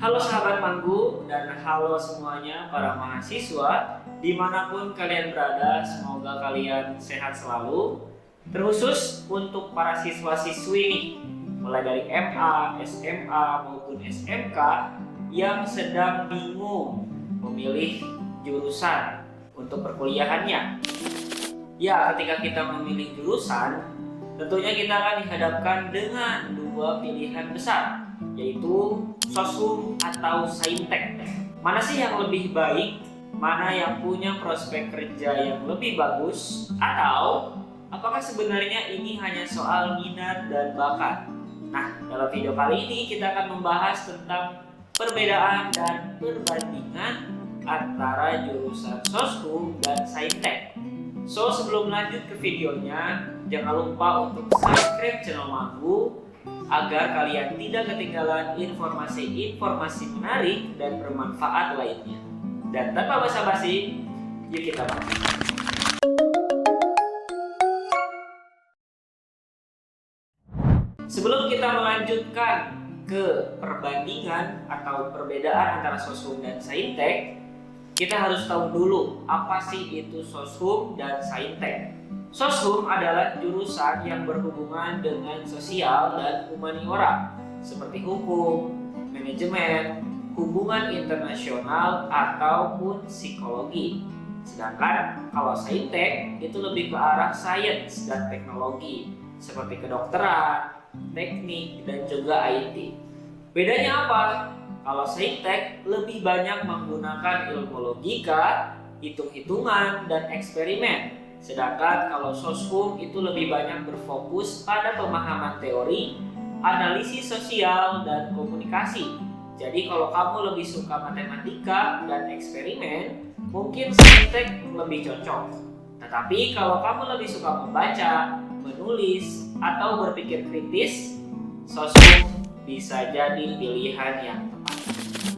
Halo sahabat Manggu dan halo semuanya para mahasiswa dimanapun kalian berada, semoga kalian sehat selalu. Terkhusus untuk para siswa-siswi nih, mulai dari MA, SMA maupun SMK yang sedang bingung memilih jurusan untuk perkuliahannya. Ya, ketika kita memilih jurusan, tentunya kita akan dihadapkan dengan dua pilihan besar, yaitu Soshum atau Saintek. Mana sih yang lebih baik? Mana yang punya prospek kerja yang lebih bagus? Atau apakah sebenarnya ini hanya soal minat dan bakat? Nah, dalam video kali ini kita akan membahas tentang perbedaan dan perbandingan antara jurusan Soshum dan Saintek. So, sebelum lanjut ke videonya, jangan lupa untuk subscribe channel Manggu agar kalian tidak ketinggalan informasi-informasi menarik dan bermanfaat lainnya. Dan tanpa basa-basi, yuk kita mulai. Sebelum kita melanjutkan ke perbandingan atau perbedaan antara Soshum dan Saintek, kita harus tahu dulu apa sih itu Soshum dan Saintek. Soshum adalah jurusan yang berhubungan dengan sosial dan humaniora seperti hukum, manajemen, hubungan internasional, ataupun psikologi. Sedangkan kalau Saintek itu lebih ke arah sains dan teknologi seperti kedokteran, teknik, dan juga IT. Bedanya apa? Kalau Saintek lebih banyak menggunakan ilmu logika, hitung-hitungan, dan eksperimen. Sedangkan kalau Soshum itu lebih banyak berfokus pada pemahaman teori, analisis sosial, dan komunikasi. Jadi kalau kamu lebih suka matematika dan eksperimen, mungkin Saintek lebih cocok. Tetapi kalau kamu lebih suka membaca, menulis, atau berpikir kritis, Soshum bisa jadi pilihan yang tepat.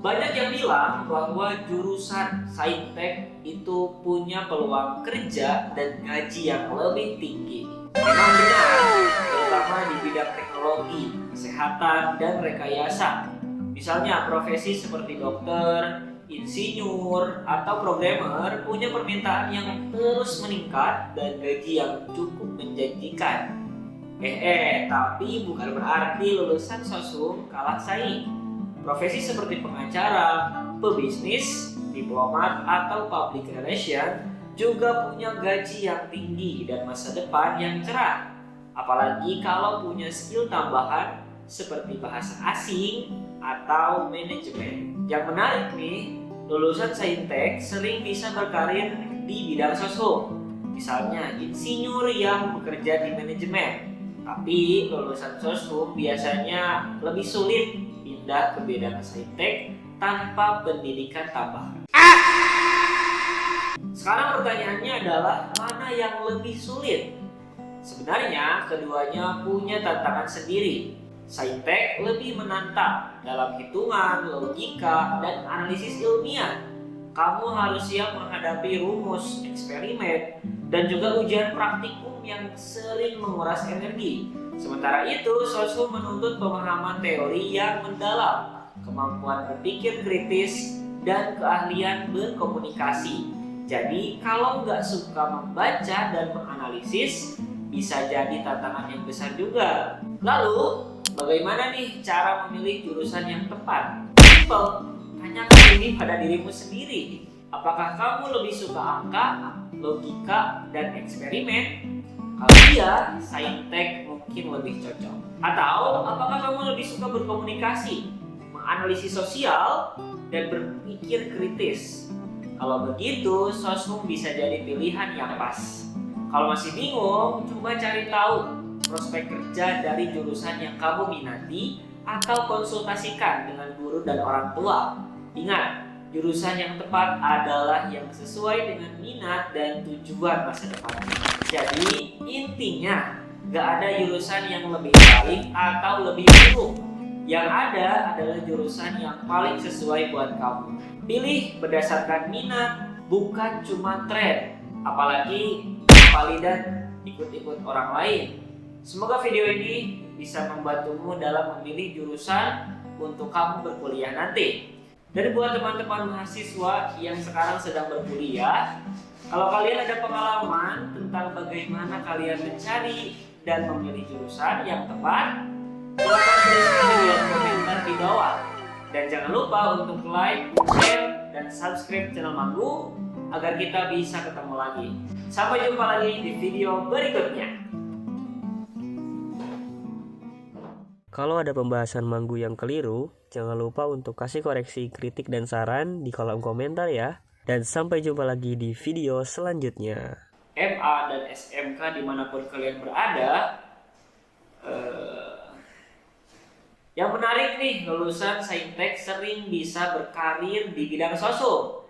Banyak yang bilang bahwa jurusan Saintek itu punya peluang kerja dan gaji yang lebih tinggi. Memang benar, terutama di bidang teknologi, kesehatan, dan rekayasa. Misalnya profesi seperti dokter, insinyur, atau programmer punya permintaan yang terus meningkat dan gaji yang cukup menjanjikan. Tapi bukan berarti lulusan Soshum kalah saing. Profesi seperti pengacara, pebisnis, diplomat, atau public relation juga punya gaji yang tinggi dan masa depan yang cerah. Apalagi kalau punya skill tambahan seperti bahasa asing atau manajemen. Yang menarik nih, lulusan Saintek sering bisa berkarir di bidang Soshum. Misalnya insinyur yang bekerja di manajemen. Tapi lulusan Soshum biasanya lebih sulit pindah ke bidang Saintek tanpa pendidikan tambahan. Sekarang pertanyaannya adalah mana yang lebih sulit? Sebenarnya keduanya punya tantangan sendiri. Saintek lebih menantang dalam hitungan, logika, dan analisis ilmiah. Kamu harus siap menghadapi rumus, eksperimen, dan juga ujian praktikum yang sering menguras energi. Sementara itu, Soshum menuntut pemahaman teori yang mendalam, kemampuan berpikir kritis, dan keahlian berkomunikasi. Jadi, kalau nggak suka membaca dan menganalisis, bisa jadi tantangan yang besar juga. Lalu, bagaimana nih cara memilih jurusan yang tepat? Simple, tanyakan ini pada dirimu sendiri. Apakah kamu lebih suka angka, logika, dan eksperimen? Kalau iya, Saintek mungkin lebih cocok. Atau apakah kamu lebih suka berkomunikasi, menganalisis sosial, dan berpikir kritis? Kalau begitu, Soshum bisa jadi pilihan yang pas. Kalau masih bingung, coba cari tahu prospek kerja dari jurusan yang kamu minati atau konsultasikan dengan guru dan orang tua. Ingat, jurusan yang tepat adalah yang sesuai dengan minat dan tujuan masa depan. Jadi intinya, gak ada jurusan yang lebih baik atau lebih buruk. Yang ada adalah jurusan yang paling sesuai buat kamu. Pilih berdasarkan minat, bukan cuma tren. Apalagi validan ikut-ikut orang lain. Semoga video ini bisa membantumu dalam memilih jurusan untuk kamu berkuliah nanti. Dan buat teman-teman mahasiswa yang sekarang sedang berkuliah, kalau kalian ada pengalaman tentang bagaimana kalian mencari dan memilih jurusan yang tepat, silahkan tuliskan di kolom komentar di bawah. Dan jangan lupa untuk like, share, dan subscribe channel Manggu agar kita bisa ketemu lagi. Sampai jumpa lagi di video berikutnya. Kalau ada pembahasan Manggu yang keliru, jangan lupa untuk kasih koreksi, kritik, dan saran di kolom komentar ya. Dan sampai jumpa lagi di video selanjutnya. MA dan SMK dimanapun kalian berada, yang menarik nih, lulusan Saintek sering bisa berkarir di bidang sosum.